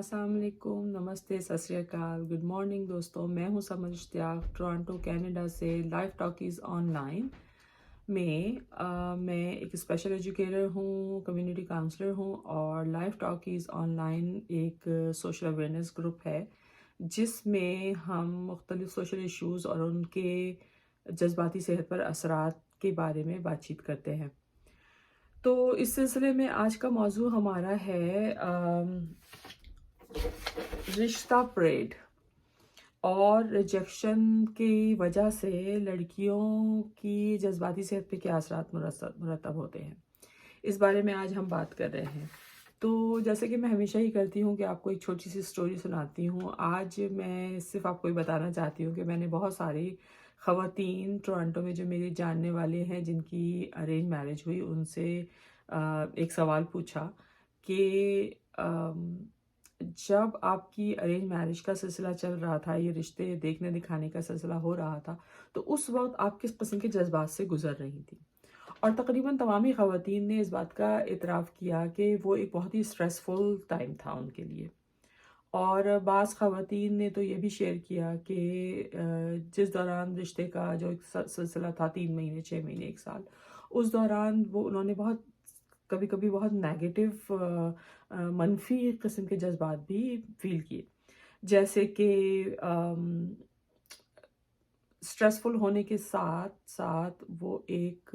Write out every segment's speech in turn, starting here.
अस्सलाम वालेकुम, नमस्ते, सत श्री अकाल, गुड मॉर्निंग दोस्तों। मैं हूं समर इश्तियाक, टोरंटो कनाडा से लाइफ टॉकीज़ ऑनलाइन में मैं एक स्पेशल एजुकेटर हूं, कम्युनिटी काउंसलर हूं और लाइफ टॉकीज़ ऑनलाइन एक सोशल अवेयरनेस ग्रुप है जिसमें हम मुख्तलिफ सोशल इश्यूज़ और उनके जज्बाती सेहत पर असरात के बारे में बातचीत करते हैं। तो इस सिलसिले में आज का मौजू हमारा है रिश्ता परेड और रिजेक्शन की वजह से लड़कियों की जज्बाती सेहत पे क्या असरात मुरतब होते हैं, इस बारे में आज हम बात कर रहे हैं। तो जैसे कि मैं हमेशा ही करती हूँ कि आपको एक छोटी सी स्टोरी सुनाती हूँ। आज मैं सिर्फ आपको ये बताना चाहती हूँ कि मैंने बहुत सारी ख़वातीन टोरंटो में जो मेरे जानने वाले हैं जिनकी अरेंज मैरिज हुई, उनसे एक सवाल पूछा कि जब आपकी अरेंज मैरिज का सिलसिला चल रहा था, ये रिश्ते देखने दिखाने का सिलसिला हो रहा था, तो उस वक्त आप किस किस्म के जज्बात से गुजर रही थी। और तकरीबन तमामी ख़वातीन ने इस बात का इतराफ़ किया कि वो एक बहुत ही स्ट्रेसफुल टाइम था उनके लिए। और बाज़ ख़वातीन ने तो ये भी शेयर किया कि जिस दौरान रिश्ते का जो एक सिलसिला था, 3 महीने, 6 महीने, 1 साल, उस दौरान वो उन्होंने बहुत कभी कभी बहुत नेगेटिव मनफी किस्म के जज्बात भी फील किए, जैसे कि स्ट्रेसफुल होने के साथ साथ वो एक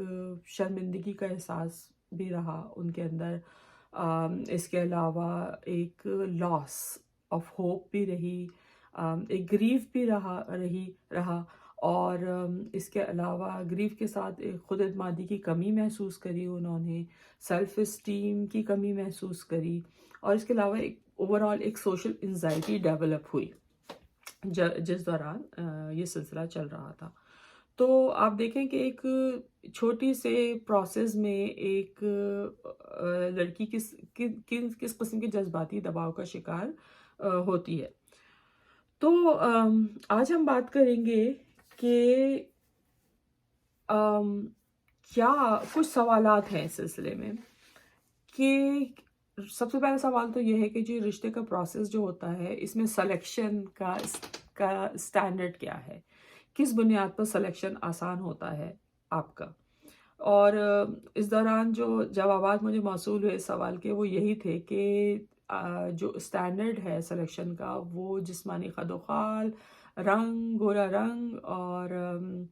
शर्मिंदगी का एहसास भी रहा उनके अंदर। इसके अलावा एक लॉस ऑफ होप भी रही, एक ग्रीफ भी रहा और इसके अलावा ग्रीफ के साथ एक खुद एतमादी की कमी महसूस करी उन्होंने, सेल्फ इस्टीम की कमी महसूस करी और इसके अलावा एक ओवरऑल एक सोशल एंजाइटी डेवलप हुई जिस दौरान ये सिलसिला चल रहा था। तो आप देखें कि एक छोटी से प्रोसेस में एक लड़की किस किस्म के जज्बाती दबाव का शिकार होती है। तो आज हम बात करेंगे कि अम, क्या कुछ सवालात हैं इस सिलसिले में कि सबसे पहला सवाल तो ये है कि जो रिश्ते का प्रोसेस जो होता है, इसमें सिलेक्शन का स्टैंडर्ड क्या है, किस बुनियाद पर सिलेक्शन आसान होता है आपका। और इस दौरान जो जवाबात मुझे मौसूल हुए इस सवाल के, वो यही थे कि जो स्टैंडर्ड है सिलेक्शन का, वो जिस्मानी खदोखाल, रंग, गोरा रंग और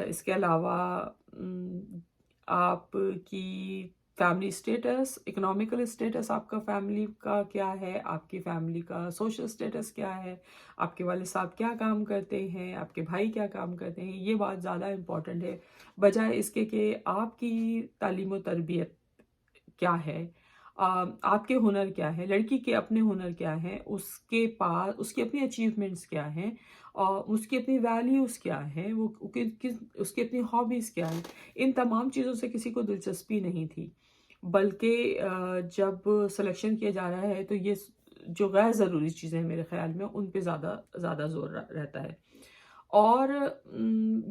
इसके अलावा आपकी फैमिली स्टेटस, इकोनॉमिकल स्टेटस, आपका फैमिली का क्या है, आपकी फैमिली का सोशल स्टेटस क्या है, आपके वाले साहब क्या काम करते हैं, आपके भाई क्या काम करते हैं, ये बात ज़्यादा इम्पॉर्टेंट है बजाय इसके कि आपकी तालीम और तरबियत क्या है, आपके हुनर क्या है, लड़की के अपने हुनर क्या हैं, उसके पास उसकी अपनी अचीवमेंट्स क्या हैं और उसकी अपनी वैल्यूज़ क्या हैं, वो उसकी अपनी हॉबीज़ क्या हैं। इन तमाम चीज़ों से किसी को दिलचस्पी नहीं थी, बल्कि जब सिलेक्शन किया जा रहा है तो ये जो गैर ज़रूरी चीज़ें हैं मेरे ख़्याल में उन पे ज़्यादा ज़्यादा ज़ोर रहता है। और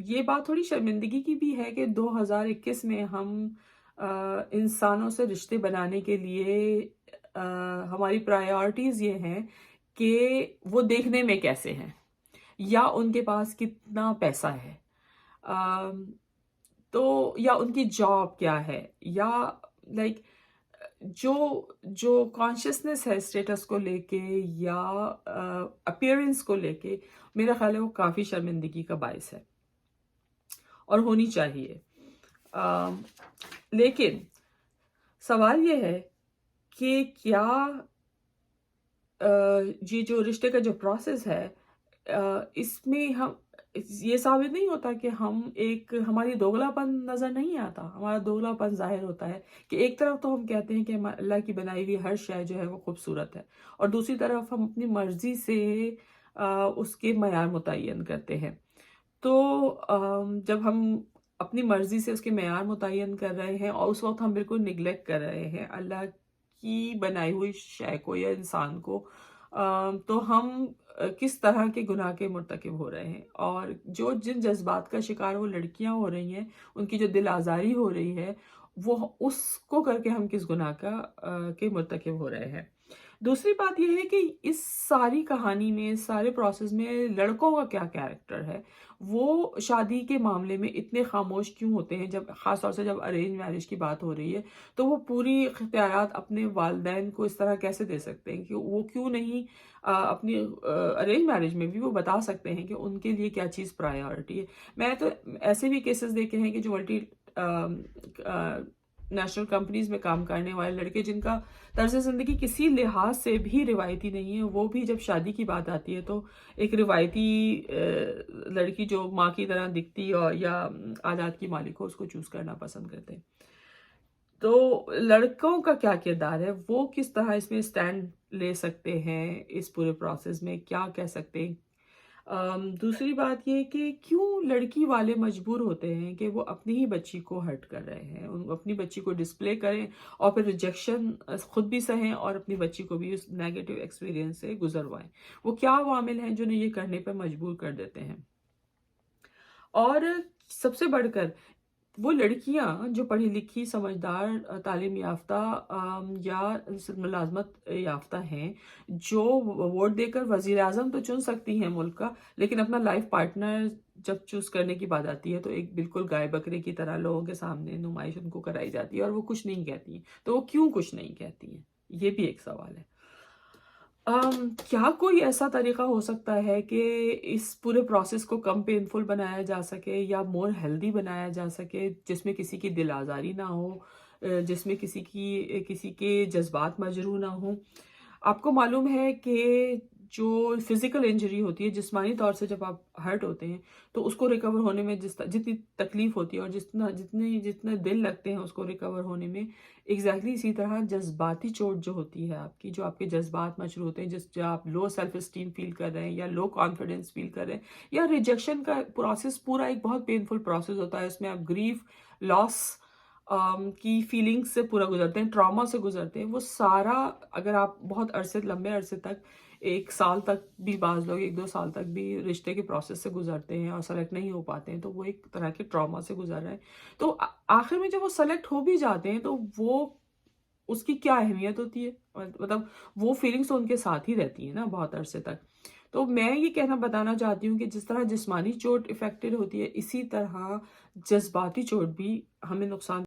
ये बात थोड़ी शर्मिंदगी की भी है कि 2021 में हम इंसानों से रिश्ते बनाने के लिए हमारी प्रायोरिटीज़ ये हैं कि वो देखने में कैसे हैं या उनके पास कितना पैसा है, अम, तो या उनकी जॉब क्या है, या लाइक जो जो कॉन्शियसनेस है स्टेटस को लेके या अपीयरेंस को लेके, मेरा ख्याल है वो काफ़ी शर्मिंदगी का बायस है और होनी चाहिए। अम, लेकिन सवाल ये है कि क्या ये जो रिश्ते का जो प्रोसेस है, इसमें हम ये साबित नहीं होता कि हमारी दोगलापन नज़र नहीं आता, हमारा दोगलापन ज़ाहिर होता है कि एक तरफ तो हम कहते हैं कि अल्लाह की बनाई हुई हर शय जो है वो खूबसूरत है और दूसरी तरफ हम अपनी मर्ज़ी से उसके मयार मुतय्यन करते हैं। तो जब हम अपनी मर्ज़ी से उसके मयार मुतय्यन कर रहे हैं और उस वक़्त हम बिल्कुल निग्लेक्ट कर रहे हैं अल्लाह की बनाई हुई शय को या इंसान को, तो हम किस तरह के गुनाह के मुर्तकिब हो रहे हैं और जो जिन जज़्बात का शिकार वो लड़कियां हो रही हैं, उनकी जो दिल आज़ारी हो रही है, वो उसको करके हम किस गुनाह के मुर्तकिब हो रहे हैं। دوسری بات یہ ہے کہ اس ساری کہانی میں، اس سارے پروسیس میں لڑکوں کا کیا کیریکٹر ہے، وہ شادی کے معاملے میں اتنے خاموش کیوں ہوتے ہیں، جب خاص طور سے جب ارینج میرج کی بات ہو رہی ہے تو وہ پوری اختیارات اپنے والدین کو اس طرح کیسے دے سکتے ہیں، کہ وہ کیوں نہیں اپنی ارینج میرج میں بھی وہ بتا سکتے ہیں کہ ان کے لیے کیا چیز پرائیورٹی ہے۔ میں تو ایسے بھی کیسز دیکھے ہیں کہ جو ملٹی نیشنل کمپنیز میں کام کرنے والے لڑکے جن کا طرز زندگی کسی لحاظ سے بھی روایتی نہیں ہے، وہ بھی جب شادی کی بات آتی ہے تو ایک روایتی لڑکی جو ماں کی طرح دکھتی اور یا آلات کی مالک ہو، اس کو چوز کرنا پسند کرتے ہیں۔ تو لڑکوں کا کیا کردار ہے، وہ کس طرح اس میں سٹینڈ لے سکتے ہیں، اس پورے پروسیس میں کیا کہہ سکتے ہیں۔ دوسری بات یہ کہ کیوں لڑکی والے مجبور ہوتے ہیں کہ وہ اپنی ہی بچی کو ہرٹ کر رہے ہیں، اپنی بچی کو ڈسپلے کریں اور پھر ریجیکشن خود بھی سہیں اور اپنی بچی کو بھی اس نیگیٹو ایکسپیرینس سے گزروائیں۔ وہ کیا عوامل ہیں جو انہیں یہ کرنے پر مجبور کر دیتے ہیں؟ اور سب سے بڑھ کر وہ لڑکیاں جو پڑھی لکھی، سمجھدار، تعلیم یافتہ یا ملازمت یافتہ ہیں، جو ووٹ دے کر وزیر اعظم تو چن سکتی ہیں ملک کا، لیکن اپنا لائف پارٹنر جب چوز کرنے کی بات آتی ہے تو ایک بالکل گائے بکرے کی طرح لوگوں کے سامنے نمائش ان کو کرائی جاتی ہے اور وہ کچھ نہیں کہتی ہیں۔ تو وہ کیوں کچھ نہیں کہتی ہیں، یہ بھی ایک سوال ہے۔ کیا کوئی ایسا طریقہ ہو سکتا ہے کہ اس پورے پروسیس کو کم پینفل بنایا جا سکے یا مور ہیلدی بنایا جا سکے، جس میں کسی کی دل آزاری نہ ہو، جس میں کسی کے جذبات مجروح نہ ہوں؟ آپ کو معلوم ہے کہ جو فزیکل انجری ہوتی ہے، جسمانی طور سے جب آپ ہرٹ ہوتے ہیں تو اس کو ریکور ہونے میں جتنی تکلیف ہوتی ہے اور جتنے دل لگتے ہیں اس کو ریکور ہونے میں، ایگزیکٹلی اسی طرح جذباتی چوٹ جو ہوتی ہے آپ کی، جو آپ کے جذبات مچر ہوتے ہیں، جو آپ لو سیلف اسٹیم فیل کر رہے ہیں یا لو کانفیڈنس فیل کر رہے ہیں، یا ریجیکشن کا پروسیس پورا ایک بہت پینفل پروسیس ہوتا ہے، اس میں آپ گریف، لاس کی فیلنگ سے پورا گزرتے ہیں، ٹراما سے گزرتے ہیں، وہ سارا اگر آپ بہت لمبے عرصے تک، 1 سال تک بھی، بعض لوگ 1-2 سال تک بھی رشتے کے پروسیس سے گزرتے ہیں اور سلیکٹ نہیں ہو پاتے ہیں، تو وہ ایک طرح کے ٹراما سے گزر رہے ہیں۔ تو آخر میں جب وہ سلیکٹ ہو بھی جاتے ہیں تو وہ اس کی کیا اہمیت ہوتی ہے، مطلب وہ فیلنگس تو ان کے ساتھ ہی رہتی ہیں نا بہت عرصے تک۔ تو میں یہ بتانا چاہتی ہوں کہ جس طرح جسمانی چوٹ افیکٹڈ ہوتی ہے، اسی طرح جذباتی چوٹ بھی ہمیں نقصان